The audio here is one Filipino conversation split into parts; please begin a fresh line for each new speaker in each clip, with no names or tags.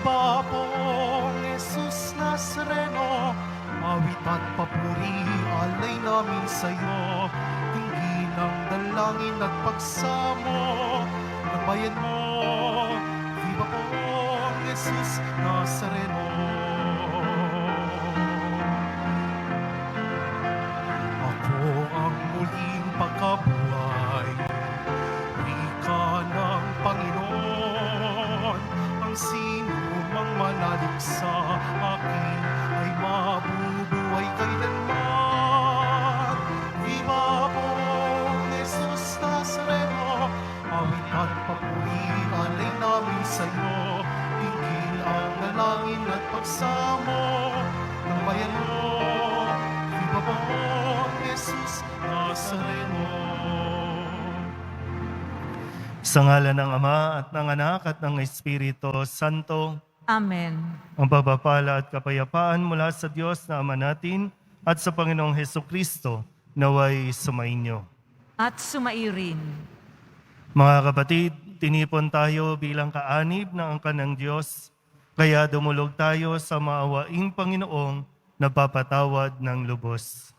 Viva pong Jesus Nazareno, awit at papuri alay namin sa'yo. Tingin ang dalangin at pagsamo ng bayan mo. Viva pong Jesus Nazareno. Ako ang muling pagkabuhay, wika ng Panginoon. Ang sino mang manalig sa akin ay mabubuhay kailanman. Viva pong Jesus Nazareno, awit at papuri alay namin sa'yo. Tingin ang dalangin at pagsamo ng bayan mo. Viva pong Jesus Nazareno. Sa ngalan ng Ama at ng Anak at ng Espiritu Santo.
Amen.
Ang pagpapala at kapayapaan mula sa Diyos na Ama natin at sa Panginoong Hesukristo naway sumainyo.
At sumairin.
Mga kapatid, tinipon tayo bilang kaanib ng angkan ng Diyos, kaya dumulog tayo sa maawaing Panginoong nagpapatawad ng lubos.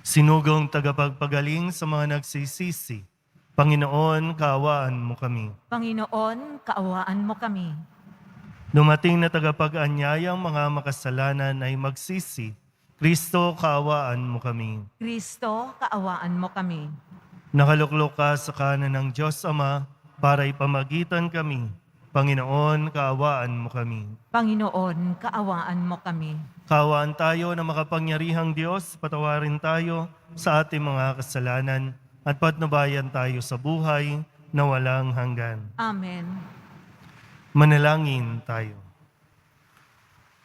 Sinugong tagapagpagaling sa mga nagsisisi, Panginoon, kaawaan mo kami.
Panginoon, kaawaan mo kami.
Dumating na tagapag-anyayang mga makasalanan ay magsisi, Kristo, kaawaan mo kami.
Kristo, kaawaan mo kami.
Nakaluklok ka sa kanan ng Diyos Ama para ipamagitan kami. Panginoon, kaawaan mo kami.
Panginoon, kaawaan mo kami.
Kaawaan tayo na makapangyarihang Diyos, patawarin tayo sa ating mga kasalanan at patnubayan tayo sa buhay na walang hanggan.
Amen.
Manalangin tayo.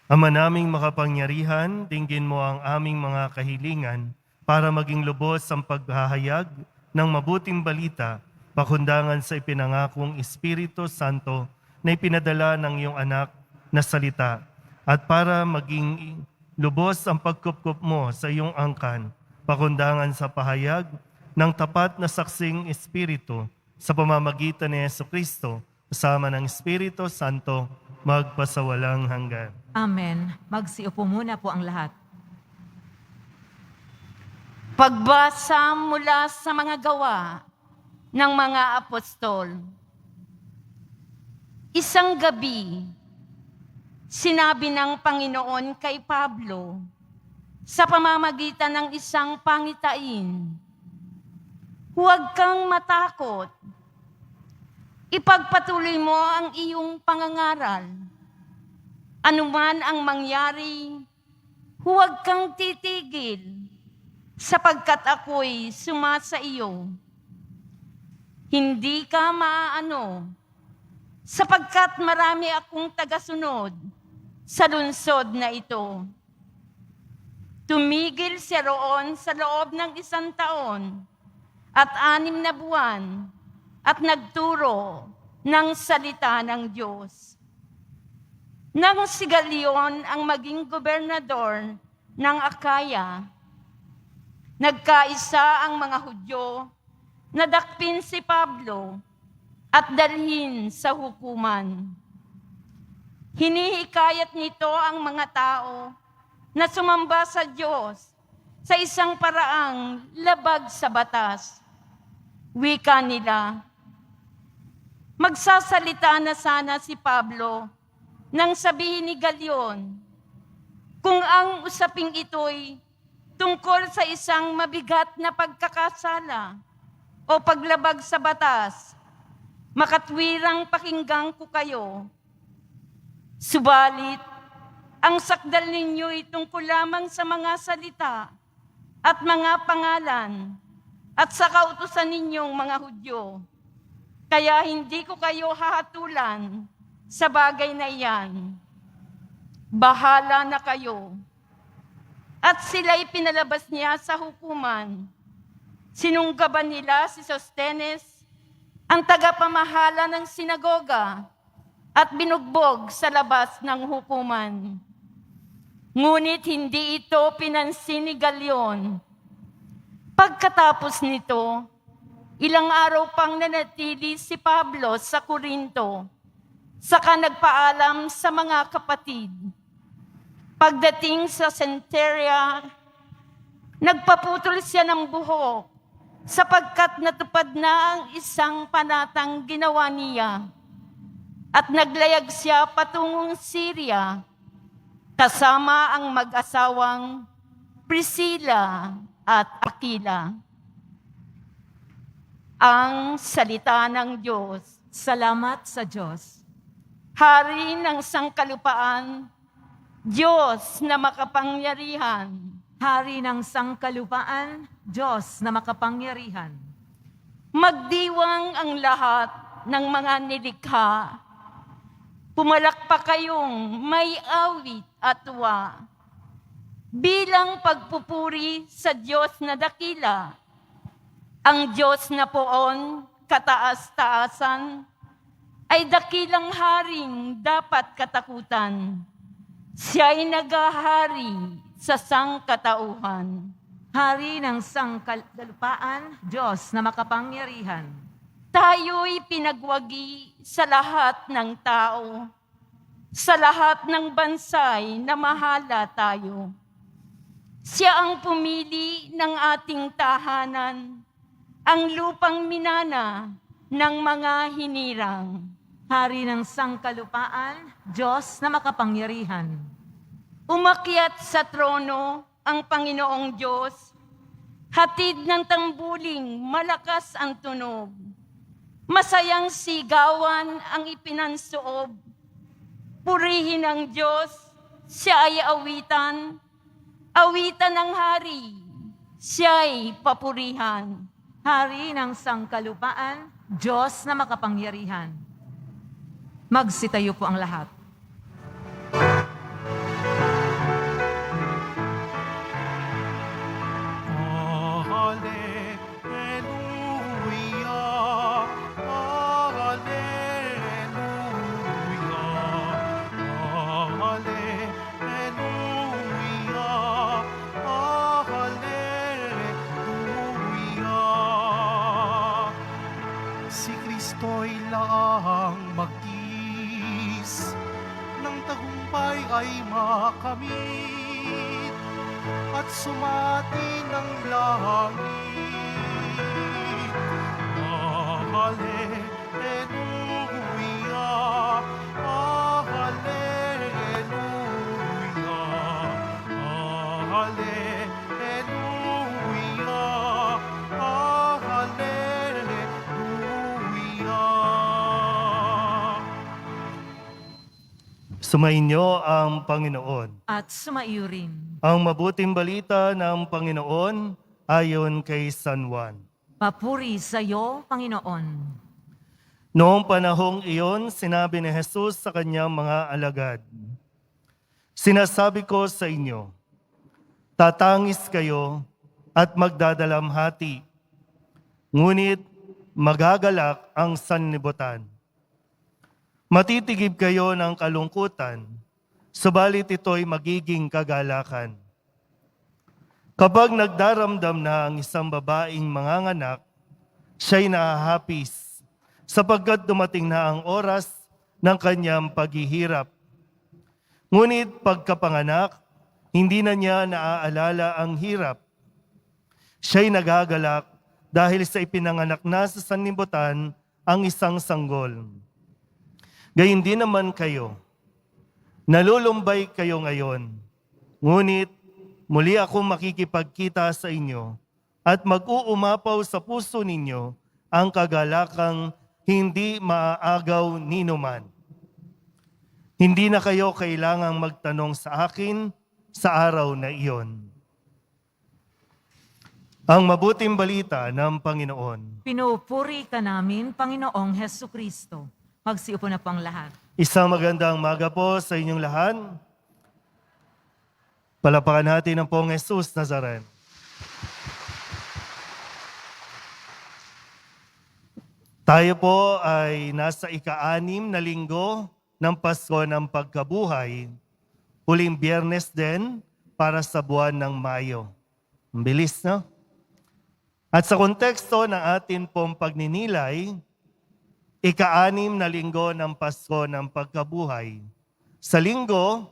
Ama naming makapangyarihan, dinggin mo ang aming mga kahilingan para maging lubos ang paghahayag ng mabuting balita pakundangan sa ipinangakong Espiritu Santo na ipinadala ng iyong anak na salita at para maging lubos ang pagkupkup mo sa iyong angkan pakundangan sa pahayag ng tapat na saksing Espiritu sa pamamagitan ni Jesucristo kasama ng Espiritu Santo magpasawalang hanggan.
Amen. Magsiupo muna po ang lahat.
Pagbasa mula sa mga gawa ng mga apostol. Isang gabi, sinabi ng Panginoon kay Pablo sa pamamagitan ng isang pangitain, "Huwag kang matakot. Ipagpatuloy mo ang iyong pangangaral. Anuman ang mangyari, huwag kang titigil, sapagkat ako'y sumasa iyo. Hindi ka maaano, sapagkat marami akong tagasunod sa lungsod na ito." Tumigil siya roon sa loob ng 1 taon at 6 na buwan at nagturo ng salita ng Diyos. Nang si Galion ang maging gobernador ng Akaya, nagkaisa ang mga Hudyo na dakpin si Pablo at dalhin sa hukuman. Hinihikayat nito ang mga tao na sumamba sa Diyos sa isang paraang labag sa batas. Wika nila, magsasalita na sana si Pablo nang sabihin ni Galion, kung ang usaping ito'y tungkol sa isang mabigat na pagkakasala o paglabag sa batas, makatwirang pakinggan ko kayo. Subalit, ang sakdal ninyo'y tungkol lamang sa mga salita at mga pangalan at sa kautusan ninyong mga Hudyo. Kaya hindi ko kayo hahatulan sa bagay na iyan. Bahala na kayo. At sila'y pinalabas niya sa hukuman. Sinunggaban nila si Sostenes, ang tagapamahala ng sinagoga, at binugbog sa labas ng hukuman. Ngunit hindi ito pinansin ni Galion. Pagkatapos nito, ilang araw pang nanatili si Pablo sa Korinto. Saka nagpaalam sa mga kapatid. Pagdating sa senterya, nagpaputol siya ng buhok sapagkat natupad na ang isang panatang ginawa niya. At naglayag siya patungong Syria kasama ang mag-asawang Priscilla at Aquila. Ang salita ng Diyos.
Salamat sa Diyos.
Hari ng sangkalupaan, Diyos na makapangyarihan,
Hari ng sangkalupaan, Diyos na makapangyarihan.
magdiwang ang lahat ng mga nilikha. Pumalakpak kayong may awit at tuwa. Bilang pagpupuri sa Diyos na dakila, ang Diyos na poon, kataas-taasan, ay dakilang haring dapat katakutan. Siya'y naghahari sa sangkatauhan.
Hari ng sangkalupaan, Diyos na makapangyarihan.
Tayo'y pinagwagi sa lahat ng tao, sa lahat ng bansay na mahala tayo. Siya ang pumili ng ating tahanan, ang lupang minana ng mga hinirang.
Hari ng sangkalupaan, Diyos na makapangyarihan.
Umakyat sa trono ang Panginoong Diyos, hatid ng tambuling malakas ang tunog. Masayang sigawan ang ipinansoob. Purihin ang Diyos, siya ay awitan. Awitan ng hari, siya'y papurihan.
Hari ng sangkalupaan, Diyos na makapangyarihan. Magsitayo po ang lahat.
Si Kristo'y laang magtiis, ng tagumpay ay makamit, at sumati ng langit. Hallelujah, hallelujah, hallelujah, hallelujah.
Sumainyo ang Panginoon.
At sumaiyo rin.
Ang mabuting balita ng Panginoon ayon kay San Juan.
Papuri sa iyo, Panginoon.
Noong panahong iyon, sinabi ni Jesus sa kanyang mga alagad, "Sinasabi ko sa inyo, tatangis kayo at magdadalamhati, ngunit magagalak ang sanlibutan. Matitigib kayo ng kalungkutan, subalit ito'y magiging kagalakan. Kapag nagdaramdam na ang isang babaeng manganganak, siya'y nahahapis, sapagkat dumating na ang oras ng kanyang paghihirap. Ngunit pagkapanganak, hindi na niya naaalala ang hirap. Siya'y nagagalak dahil sa ipinanganak na sa sanlibutan ang isang sanggol. Gayun din naman kayo. Nalulumbay kayo ngayon, ngunit muli akong makikipagkita sa inyo at mag-uumapaw sa puso ninyo ang kagalakang hindi maaagaw ninuman. Hindi na kayo kailangang magtanong sa akin sa araw na iyon." Ang mabuting balita ng Panginoon.
Pinupuri ka namin, Panginoong Hesu Kristo. Magsiupo na po ang lahat.
Isang magandang maga po sa inyong lahat. Palapakan natin ang Pong Jesus Nazaren. Tayo po ay nasa ika-6 na linggo ng Pasko ng Pagkabuhay. Huling Biyernes din para sa buwan ng Mayo. Ang bilis, no? At sa konteksto ng atin pong pagninilay, ika-6 na linggo ng Pasko ng Pagkabuhay. Sa linggo,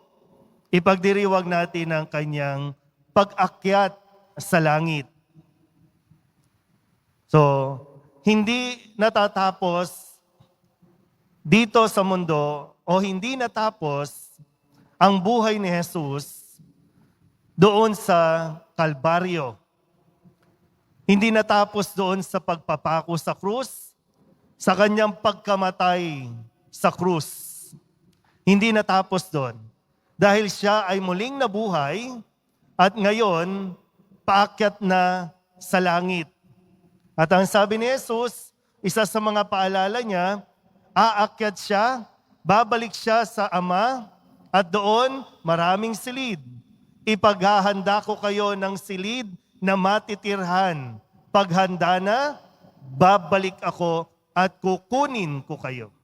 ipagdiriwag natin ang kanyang pag-akyat sa langit. So, hindi natatapos dito sa mundo o hindi natapos ang buhay ni Jesus doon sa Kalbaryo. Hindi natapos doon sa pagpapako sa krus, sa kanyang pagkamatay sa krus. Hindi natapos doon. Dahil siya ay muling nabuhay at ngayon paakyat na sa langit. At ang sabi ni Jesus, isa sa mga paalala niya, aakyat siya, babalik siya sa Ama, at doon maraming silid. Ipaghahanda ko kayo ng silid na matitirhan. Paghanda na, babalik ako at kukunin ko kayo.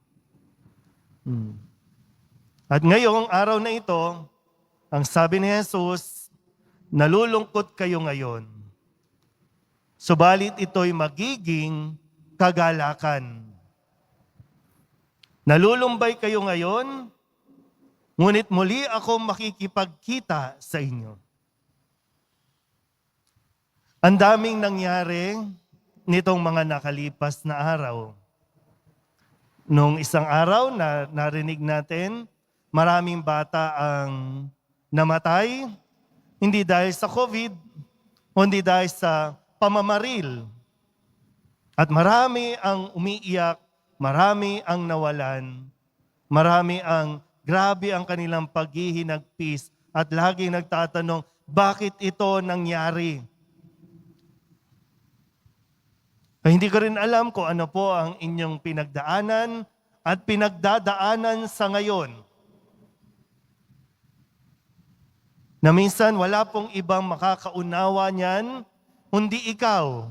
At ngayong araw na ito, ang sabi ni Jesus, nalulungkot kayo ngayon. Subalit ito'y magiging kagalakan. Nalulumbay kayo ngayon, ngunit muli ako makikipagkita sa inyo. Ang daming nangyari nitong mga nakalipas na araw. Nung isang araw na narinig natin, maraming bata ang namatay, hindi dahil sa COVID, hindi dahil sa pamamaril. At marami ang umiiyak, marami ang nawalan, marami ang grabe ang kanilang paghihinagpis at laging nagtatanong, bakit ito nangyari? Hindi ko rin alam kung ano po ang inyong pinagdaanan at pinagdadaanan sa ngayon. Na minsan wala pong ibang makakaunawa niyan, kundi ikaw.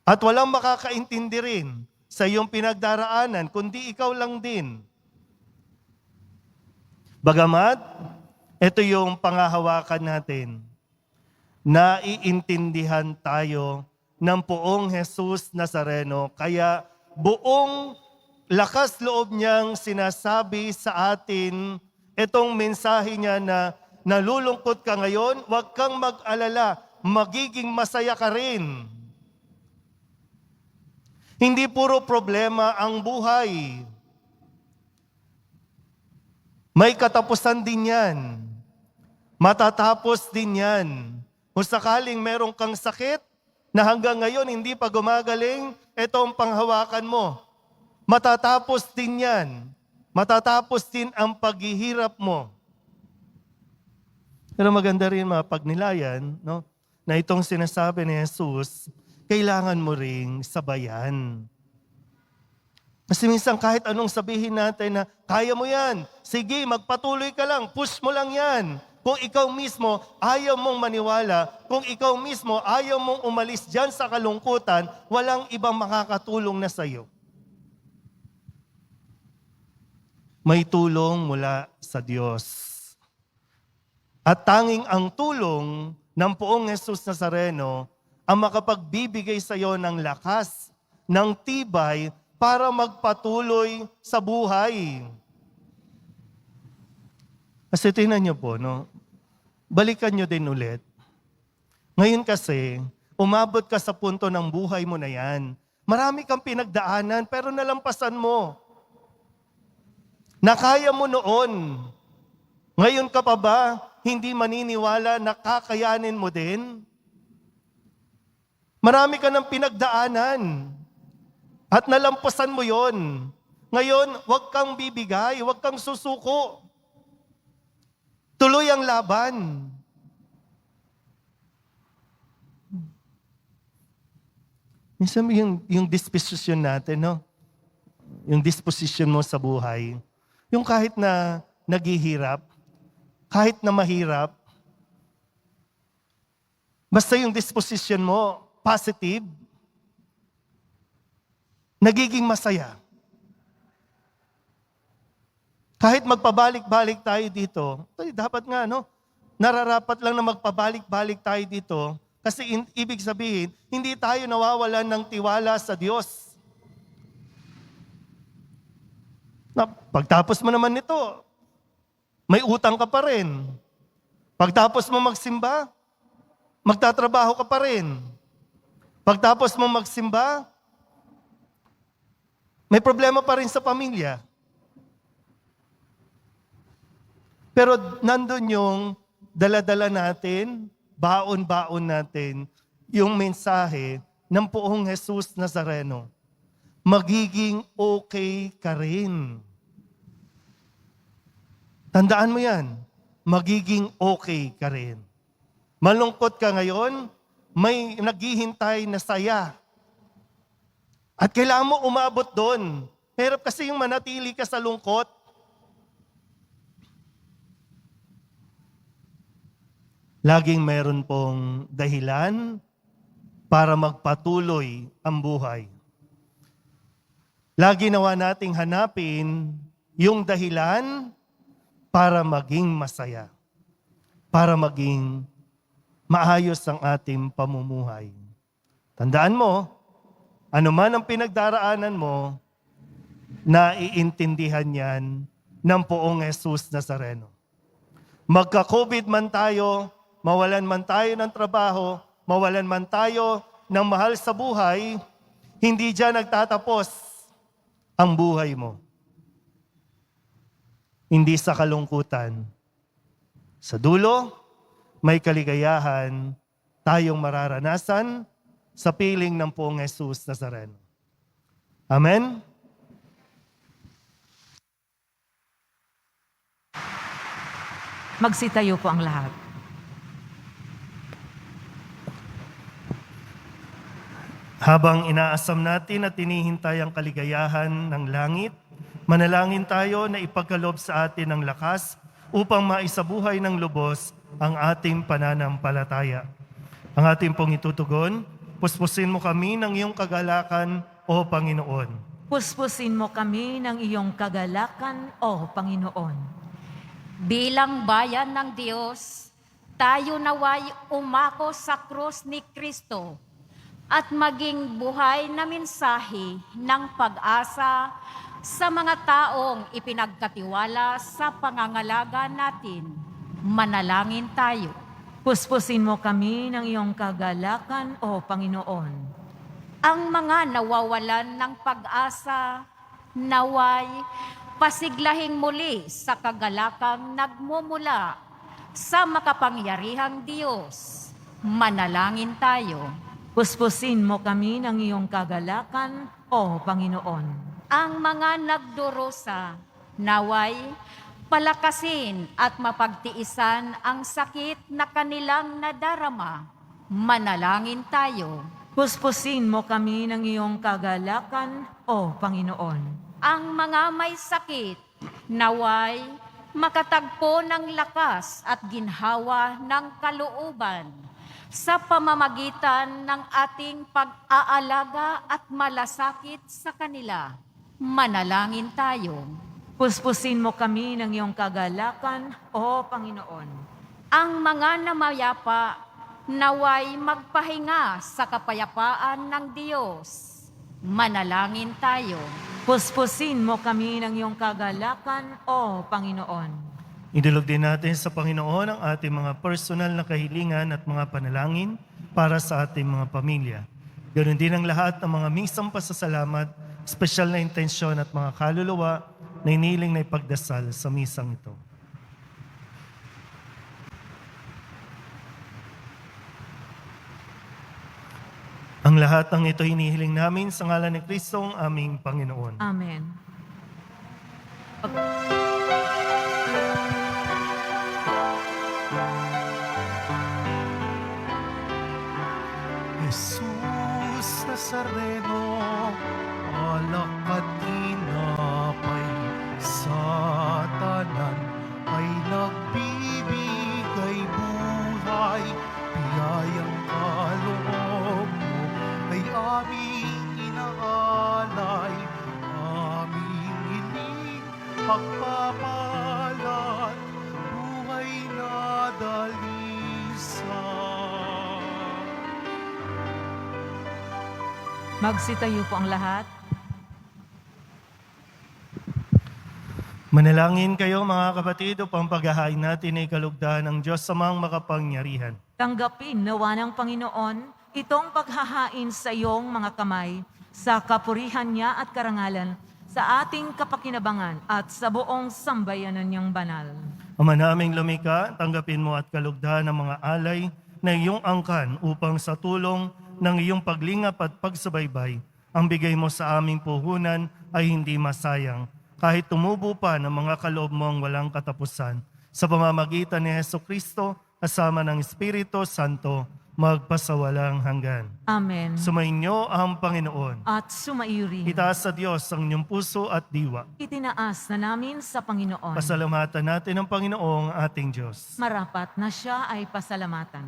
At walang makakaintindi rin sa iyong pinagdaraanan, kundi ikaw lang din. Bagamat, ito yung pangahawakan natin. Naiintindihan tayo ng poong Jesus Nazareno, kaya buong lakas loob niyang sinasabi sa atin itong mensahe niya na nalulungkot ka ngayon, huwag kang mag-alala, magiging masaya ka rin. Hindi puro problema ang buhay. May katapusan din yan. Matatapos din yan. Kung sakaling meron kang sakit na hanggang ngayon hindi pa gumagaling, ito ang panghawakan mo. Matatapos din yan. Matatapos din ang paghihirap mo. Pero maganda rin mapagnilayan, no? Na itong sinasabi ni Jesus, kailangan mo ring sabayan. Kasi minsan kahit anong sabihin natin na, kaya mo yan, sige, magpatuloy ka lang, push mo lang yan. Kung ikaw mismo ayaw mong maniwala, kung ikaw mismo ayaw mong umalis dyan sa kalungkutan, walang ibang makakatulong na sa'yo. May tulong mula sa Diyos. At tanging ang tulong ng poong Jesus Nazareno ang makapagbibigay sa iyo ng lakas, ng tibay para magpatuloy sa buhay. Kasi tingnan niyo po, no? Balikan niyo din ulit. Ngayon kasi, umabot ka sa punto ng buhay mo na yan. Marami kang pinagdaanan pero nalampasan mo. Nakaya mo noon. Ngayon ka pa ba hindi maniniwala na kakayanin mo din? Marami ka ng pinagdaanan at nalampasan mo yon. Ngayon, huwag kang bibigay, huwag kang susuko. Tuloy ang laban. Minsan yung disposition natin, no? Yung disposition mo sa buhay, yung kahit na naghihirap, kahit na mahirap, basta yung disposition mo, positive, nagiging masaya. Kahit magpabalik-balik tayo dito, dapat nga, no? Nararapat lang na magpabalik-balik tayo dito kasi ibig sabihin, hindi tayo nawawalan ng tiwala sa Diyos. Na, pagtapos mo naman nito, may utang ka pa rin. Pagtapos mo magsimba, magtatrabaho ka pa rin. Pagtapos mo magsimba, may problema pa rin sa pamilya. Pero nandun yung dala-dala natin, baon-baon natin, yung mensahe ng Poong Jesus Nazareno. Magiging okay ka rin. Tandaan mo yan, magiging okay ka rin. Malungkot ka ngayon, may naghihintay na saya. At kailangan mo umabot doon. Hirap kasi yung manatili ka sa lungkot. Laging meron pong dahilan para magpatuloy ang buhay. Lagi nawa nating hanapin yung dahilan para maging masaya. Para maging maayos ang ating pamumuhay. Tandaan mo, ano man ang pinagdaraanan mo, naiintindihan yan ng Poong Jesus Nazareno. Magka-COVID man tayo, mawalan man tayo ng trabaho, mawalan man tayo ng mahal sa buhay, hindi dyan nagtatapos ang buhay mo. Hindi sa kalungkutan. Sa dulo, may kaligayahan tayong mararanasan sa piling ng Poong Jesus Nazareno. Amen?
Magsitayo po ang lahat.
Habang inaasam natin at tinihintay ang kaligayahan ng langit, manalangin tayo na ipagkaloob sa atin ng lakas upang maisabuhay ng lubos ang ating pananampalataya. Ang ating pong itutugon, puspusin mo kami ng iyong kagalakan, O Panginoon.
Puspusin mo kami ng iyong kagalakan, O Panginoon.
Bilang bayan ng Diyos, tayo naway umako sa krus ni Kristo at maging buhay na mensahe ng pag-asa sa mga taong ipinagkatiwala sa pangangalaga natin. Manalangin tayo.
Puspusin mo kami ng iyong kagalakan, O Panginoon.
Ang mga nawawalan ng pag-asa, naway pasiglahing muli sa kagalakang nagmumula sa makapangyarihang Diyos. Manalangin tayo.
Puspusin mo kami ng iyong kagalakan, O Panginoon.
Ang mga nagdurusa, naway palakasin at mapagtiisan ang sakit na kanilang nadarama. Manalangin tayo.
Puspusin mo kami ng iyong kagalakan, O Panginoon.
Ang mga may sakit, naway makatagpo ng lakas at ginhawa ng kalooban sa pamamagitan ng ating pag-aalaga at malasakit sa kanila. Manalangin tayo.
Puspusin mo kami ng iyong kagalakan, O Panginoon.
Ang mga namayapa, naway magpahinga sa kapayapaan ng Diyos. Manalangin tayo.
Puspusin mo kami ng iyong kagalakan, O Panginoon.
Idulog din natin sa Panginoon ang ating mga personal na kahilingan at mga panalangin para sa ating mga pamilya. Ganoon din ang lahat ng mga misang pasasalamat, espesyal na intensyon at mga kaluluwa na iniling na ipagdasal sa misang ito. Ang lahat ng ito hinihiling namin sa ngalan ni Kristong aming Panginoon.
Amen.
Jesus Nazareno, alak at tinapay sa tanan ay nagbibigay buhay. Biyayang kaloob mo ay aming inaalay, aming hiling pagpapalat, buhay na dalisa.
Magsitayo po ang lahat.
Manalangin kayo mga kapatid upang paghahain natin ay kalugdan ng Diyos sa mga makapangyarihan.
Tanggapin nawa ng Panginoon itong paghahain sa iyong mga kamay sa kapurihan niya at karangalan sa ating kapakinabangan at sa buong sambayanan niyang banal.
Ama naming lumika, tanggapin mo at kalugdan ng mga alay na iyong angkan upang sa tulong ng iyong paglingap at pagsubaybay, ang bigay mo sa aming puhunan ay hindi masayang, kahit tumubo pa ng mga kaloob mong walang katapusan. Sa pamamagitan ni Hesukristo, kasama ng Espiritu Santo, magpasawalang hanggan.
Amen.
Sumainyo ang Panginoon.
At sumairi.
Itaas sa Diyos ang inyong puso at diwa.
Itinaas na namin sa Panginoon.
Pasalamatan natin ang Panginoong ating Diyos.
Marapat na siya ay pasalamatan.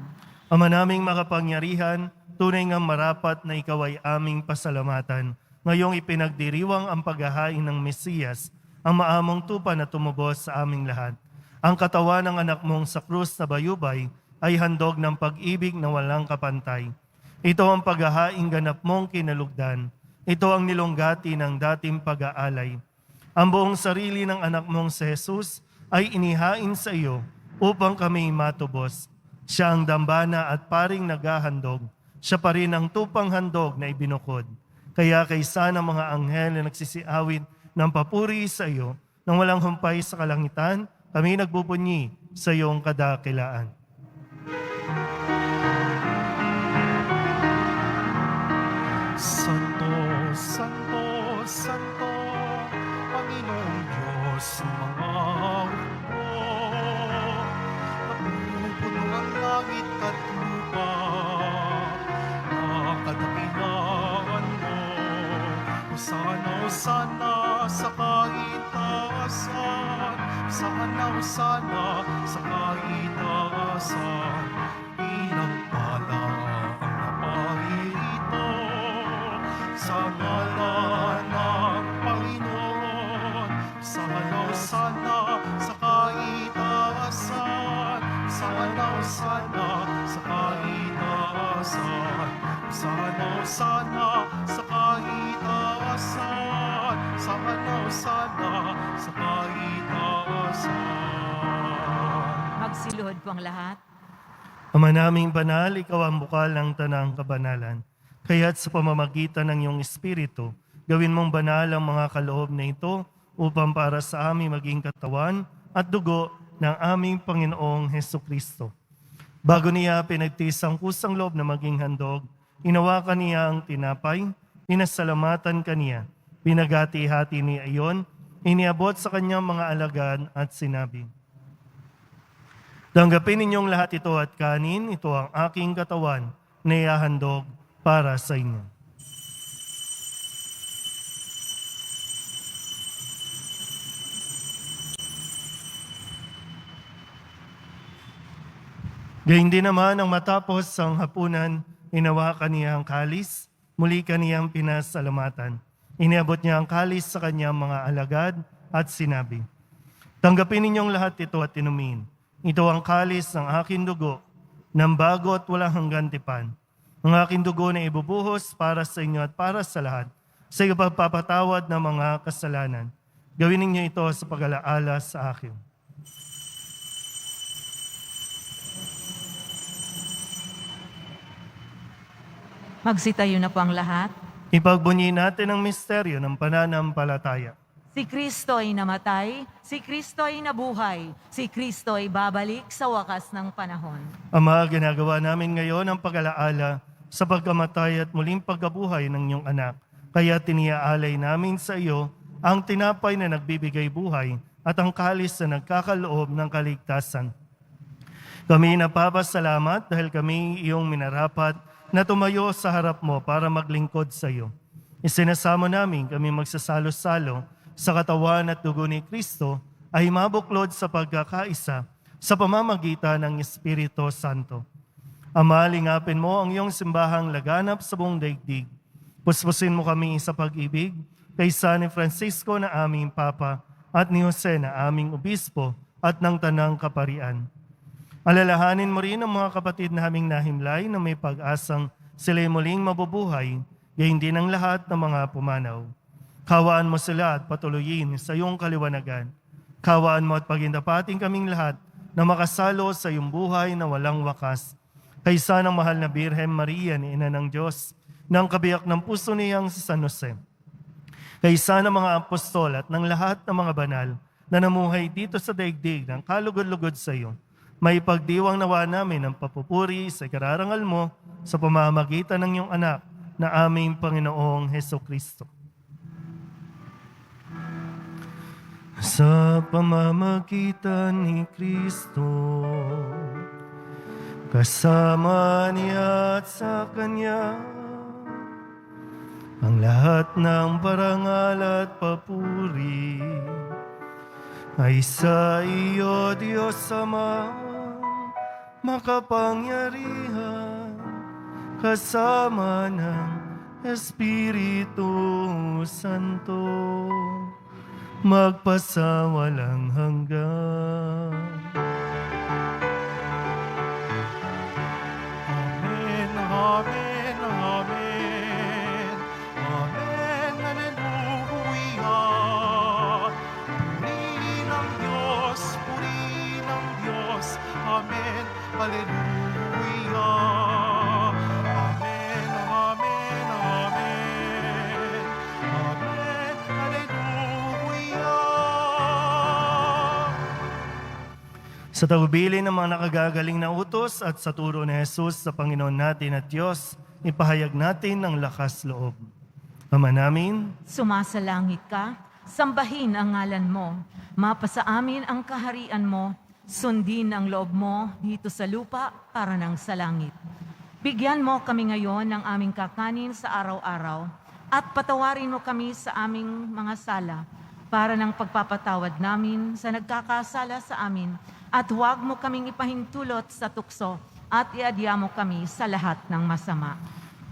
Ama naming makapangyarihan, tunay nga marapat na ikaw ay aming pasalamatan. Ngayong ipinagdiriwang ang paghahain ng Mesiyas, ang maamong tupa na tumubos sa aming lahat. Ang katawan ng anak mong sa krus na bayubay ay handog ng pag-ibig na walang kapantay. Ito ang paghahaing ganap mong kinalugdan. Ito ang nilunggati ng dating pag-aalay. Ang buong sarili ng anak mong si Jesus ay inihain sa iyo upang kami matubos. Siya ang dambana at paring naghahandog. Siya pa rin ang tupang handog na ibinukod. Kaya kaysa ng mga anghel na nagsisiawit ng papuri sa iyo, nang walang humpay sa kalangitan, kami nagbubunyi sa iyong kadakilaan.
Santo, Santo, Santo, Panginoong Diyos ng mga hukbo. Napupuno ang langit at lupa, nakadakilaan mo. Hosana, Hosana sa kaitaasan, Hosana, Hosana sa kaitaasan. Pinagpala ang naparirito sa ngalan ng Panginoon. Hosana, Hosana sa kaitaasan, Hosana, Hosana sa kaitaasan, Hosana, Hosana sa kaitaasan, Hosana, Hosana sa kaitaasan.
Magsiluhod po ang lahat.
Ama naming banal, ikaw ang bukal ng tanang kabanalan. Kaya't sa pamamagitan ng iyong Espiritu, gawin mong banal ang mga kaloob na ito upang para sa aming maging katawan at dugo ng aming Panginoong Hesukristo. Bago niya pinagtiis ang kusang loob na maging handog, inawakan niya ang tinapay, pinasalamatan kaniya, pinagati-hati niya iyon, iniabot sa kanyang mga alagad at sinabi, "Tanggapin ninyong lahat ito at kanin, ito ang aking katawan na ihahandog para sa inyo." Gayun din naman ang matapos ang hapunan, inawakan niya ang kalis, muli kaniyang pinasalamatan. Iniabot niya ang kalis sa kanyang mga alagad at sinabi, "Tanggapin ninyong lahat ito at inumin. Ito ang kalis ng aking dugo, ng bago at walang hanggan tipan. Ang aking dugo na ibubuhos para sa inyo at para sa lahat, sa ipagpapatawad ng mga kasalanan. Gawin ninyo ito sa pag-alaala sa akin."
Magsitayo na po ang lahat.
Ipagbunyi natin ang misteryo ng pananampalataya.
Si Kristo ay namatay, si Kristo ay nabuhay, si Kristo ay babalik sa wakas ng panahon.
Ama, ginagawa namin ngayon ang pag-alaala sa pagkamatay at muling pagkabuhay ng iyong anak. Kaya tiniaalay namin sa iyo ang tinapay na nagbibigay buhay at ang kalis na nagkakaloob ng kaligtasan. Kami napapasalamat dahil kami iyong minarapat na tumayo sa harap mo para maglingkod sa iyo. Isinasamo namin kami magsasalo-salo sa katawan at dugo ni Kristo ay mabuklod sa pagkakaisa sa pamamagitan ng Espiritu Santo. Ama, lingapin mo ang iyong simbahang laganap sa buong daigdig. Puspusin mo kami sa pag-ibig kaysa ni Francisco na aming Papa at ni Jose na aming Obispo at ng Tanang Kaparian. Alalahanin mo rin ang mga kapatid naming nahimlay na may pag-asang sila'y muling mabubuhay, gayon din ang lahat ng mga pumanaw. Kawaan mo sila at patuloyin sa iyong kaliwanagan. Kawaan mo at pagindapating kaming lahat na makasalo sa iyong buhay na walang wakas. Kaysa ng mahal na Birhen Maria ni Ina ng Diyos, ng kabiyak ng puso niyang si San Jose. Kaysa ng mga apostol at ng lahat ng mga banal na namuhay dito sa daigdig ng kalugod-lugod sa iyo, may pagdiwang nawa namin ang papupuri sa kararangal mo sa pamamagitan ng iyong anak na aming Panginoong Hesukristo. Sa pamamagitan ni Kristo, kasama niya at sa Kanya, ang lahat ng parangal at papuri ay sa iyo, Diyos Ama, makapangyarihan, kasama ng Espiritu Santo, magpasawalang hanggan.
Amen, amen, amen. Amen, hallelujah. Purihin ang Diyos, purihin ang Diyos. Amen, hallelujah. Amen, amen, amen. Amen, hallelujah.
Sa tagubilin ng mga nakagagaling na utos at sa turo ni Jesus sa Panginoon natin at Diyos, ipahayag natin ng lakas loob. Ama namin,
Sumasalangit ka, sambahin ang ngalan mo, mapasa amin ang kaharian mo, sundin ang loob mo dito sa lupa para ng sa langit. Bigyan mo kami ngayon ng aming kakanin sa araw-araw at patawarin mo kami sa aming mga sala para ng pagpapatawad namin sa nagkakasala sa amin at huwag mo kaming ipahintulot sa tukso at iadya mo kami sa lahat ng masama.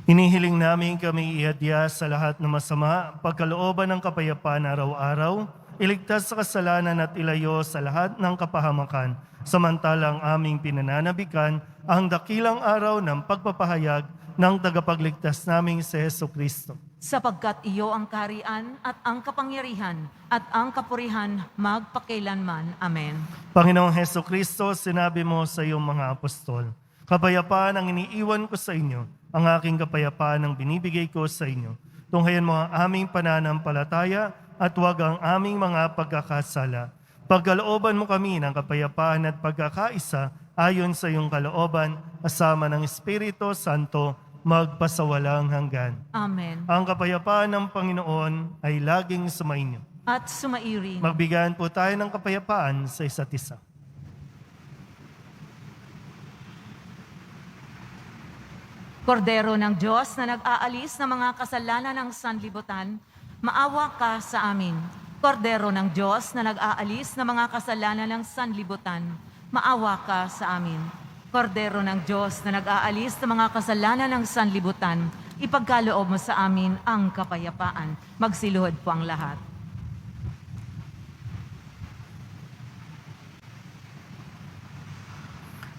inihiling namin kami iadya sa lahat ng masama, pagkalooban ng kapayapaan araw-araw, iligtas sa kasalanan at ilayo sa lahat ng kapahamakan, samantalang aming pinananabikan ang dakilang araw ng pagpapahayag ng tagapagligtas naming si Hesukristo.
Sapagkat iyo ang kaharian at ang kapangyarihan at ang kapurihan magpakailanman. Amen.
Panginoong Hesukristo, sinabi mo sa iyong mga apostol, kapayapaan ang iniiwan ko sa inyo, ang aking kapayapaan ang binibigay ko sa inyo. Tunghayan mo ang aming pananampalataya at huwag ang aming mga pagkakasala. Pagkalooban mo kami ng kapayapaan at pagkakaisa ayon sa iyong kalooban, kasama ng Espiritu Santo, magpasawalang hanggan.
Amen.
Ang kapayapaan ng Panginoon ay laging sumainyo.
At sumairi.
Magbigayan po tayo ng kapayapaan sa isa't isa.
Kordero ng Diyos na nag-aalis ng mga kasalanan ng sanlibutan, maawa ka sa amin. Kordero ng Diyos na nag-aalis ng mga kasalanan ng sanlibutan, maawa ka sa amin. Kordero ng Diyos na nag-aalis ng mga kasalanan ng sanlibutan, ipagkaloob mo sa amin ang kapayapaan. Magsiluhod po ang lahat.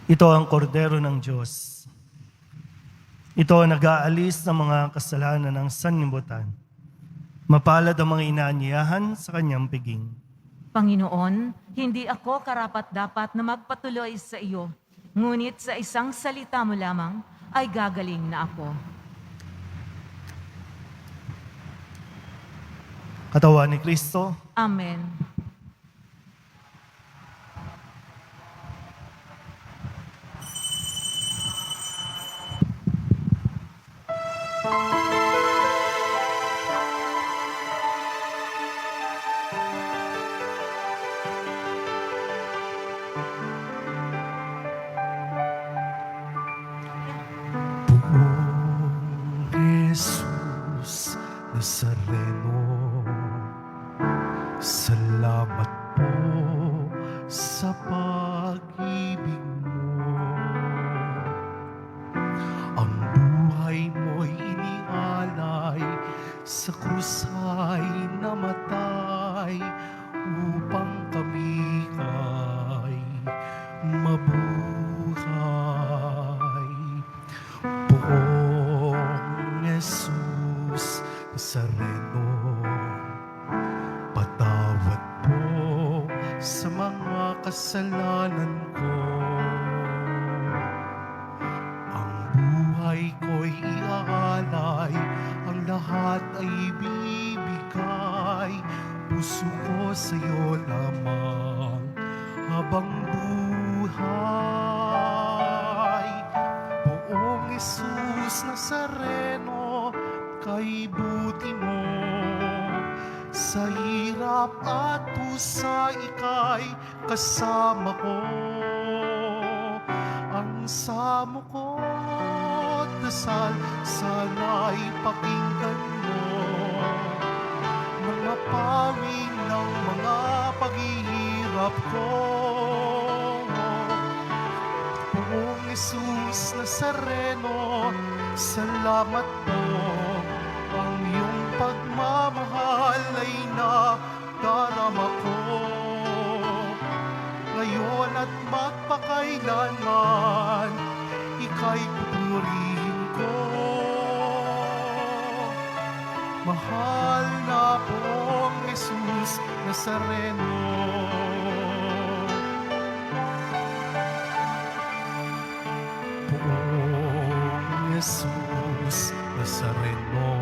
Ito ang kordero ng Diyos. Ito ang nag-aalis ng mga kasalanan ng sanlibutan. Mapalad ang mga inaanyayahan sa kanyang piging.
Panginoon, hindi ako karapat-dapat na magpatuloy sa iyo, ngunit sa isang salita mo lamang ay gagaling na ako.
Katawan ni Kristo,
Amen.
Jesus Nazareno, salamat po sa pag-ibig mo. Ang buhay mo'y iniaalay sa mga kasalanan ko. Ang buhay ko'y iaalay, ang lahat ay ibibigay. Puso ko sa'yo lamang habang buhay. Poong Jesus Nazareno, kay buti mo. Sa hirap at pusa ika'y kasama ko. Ang samo ko't dasal sana'y pakinggan mo. Nang mapawi ng mga paghihirap ko. Poong Jesus Nazareno, salamat po. Ang iyong pagmamahal ay nadarama ko. Ngayon at magpakailanman, ika'y pupurihin ko. Mahal na Poong Jesus Nazareno. Poong Jesus Nazareno,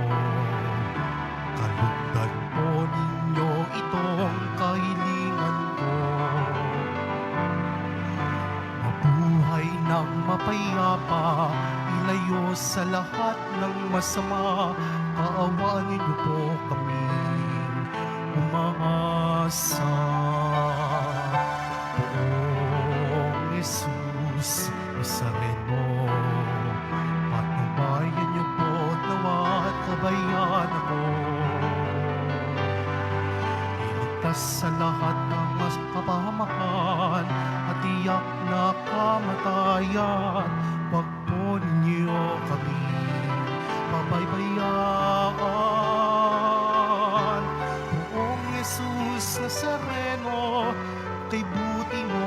kalugdan po ninyo itong kahilingan ko. Mabuhay ng mapayapa, ilayo sa lahat ng masama. Kaawaan niyo po kami umaasa. Poong Jesus Nazareno, patnubayan niyo po nawa at kabayan ako. Iligtas sa lahat ng mas kapahamakan at tiyak na kamatayan. Wag po ninyo kami pabaybayaan. Poong Jesus Nazareno, kay buti mo.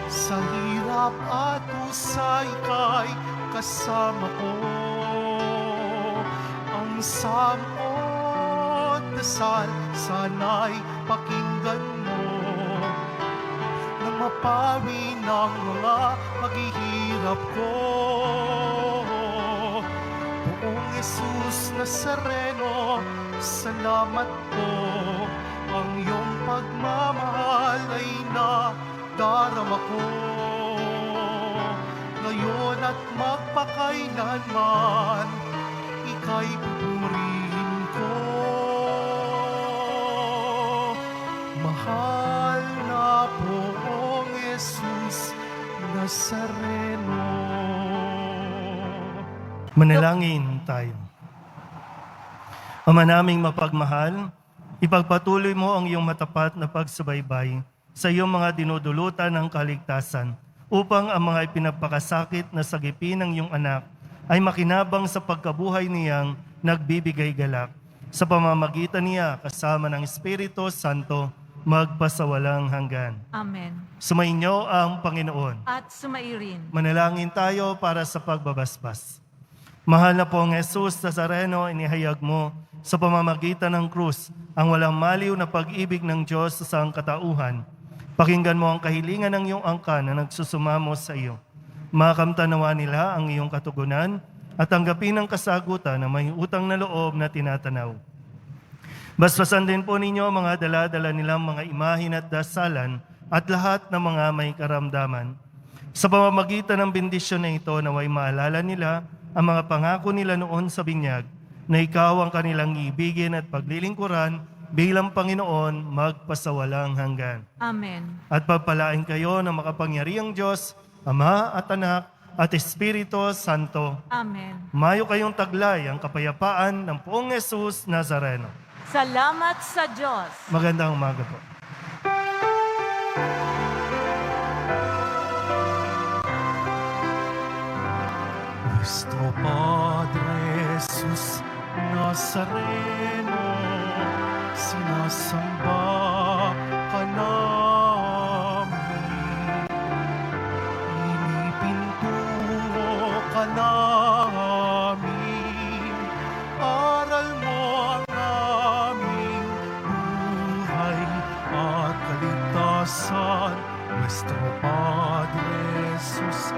Sa hirap at pusa ika'y kasama ko. Ang samo't dasal sana'y pakinggan mo. Nang mapawi ng mga paghihirap ko. Poong Jesus Nazareno, salamat po. Ang iyong pagmamahal ay nadarama ko. Ngayon at magpakailanman, ika'y pupurihin ko. Mahal na Poong Jesus Nazareno.
Manalangin tayo. Ama naming mapagmahal, ipagpatuloy mo ang iyong matapat na pagsubaybay sa iyong mga dinudulutan ng kaligtasan upang ang mga ipinagpakasakit na sagipin ng iyong anak ay makinabang sa pagkabuhay niyang nagbibigay galak. Sa pamamagitan niya kasama ng Espiritu Santo, magpasawalang hanggan.
Amen.
Sumainyo ang Panginoon.
At sumairin.
Manalangin tayo para sa pagbabasbas. Mahal na Poong Jesus Nazareno, inihayag mo sa pamamagitan ng krus ang walang maliw na pag-ibig ng Diyos sa sangkatauhan. Pakinggan mo ang kahilingan ng iyong angkan na nagsusumamo sa iyo. Makamtanawa nila ang iyong katugunan at tanggapin ang kasagutan na may utang na loob na tinatanaw. Basbasan din po ninyo mga dala-dala nilang mga imahin at dasalan at lahat ng mga may karamdaman. Sa pamamagitan ng bendisyon na ito, naway maalala nila ang mga pangako nila noon sa binyag, na ikaw ang kanilang ibigin at paglilingkuran bilang Panginoon magpasawalang hanggan.
Amen.
At pagpalain kayo ng makapangyarihang Diyos, Ama at Anak at Espiritu Santo.
Amen.
Mayo kayong taglay ang kapayapaan ng Poong Jesus Nazareno.
Salamat sa Diyos.
Magandang umaga po.
Nuestro Padre Jesus Nazareno, sinasamba ka namin. Inipinturo ka namin. Aral mo ang aming buhay at kaligtasan. San nuestro Padre Jesus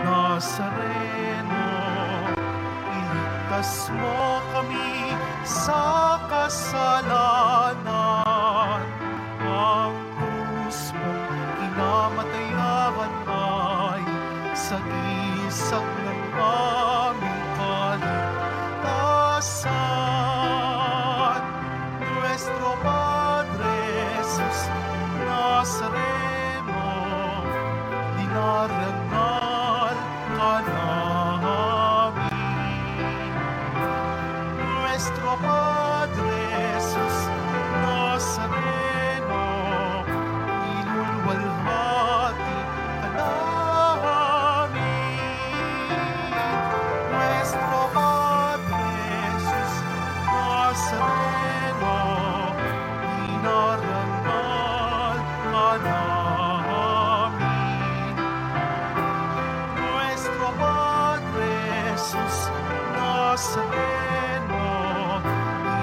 Nazareno, iligtas mo kami sa kasalanan. Ang krus mong kinamatayan ay sagisag ng aming kaligtasan. Nuestro Padre Jesus Nazareno, dinarangal ka namin. Nuestro Padre Jesus Nazareno, inulwalhati ka namin. Nuestro Padre Jesus Nazareno, dinarangal ka namin. Nuestro Padre Jesus Nazareno,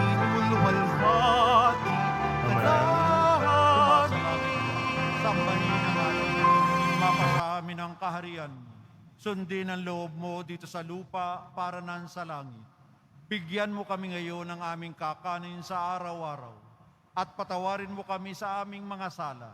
inulwalhati ka namin.
Sambahin ang ating mapasami ng kaharian. Sundin ang loob mo dito sa lupa para nan sa langit. Bigyan mo kami ngayon ng aming kakanin sa araw-araw at patawarin mo kami sa aming mga sala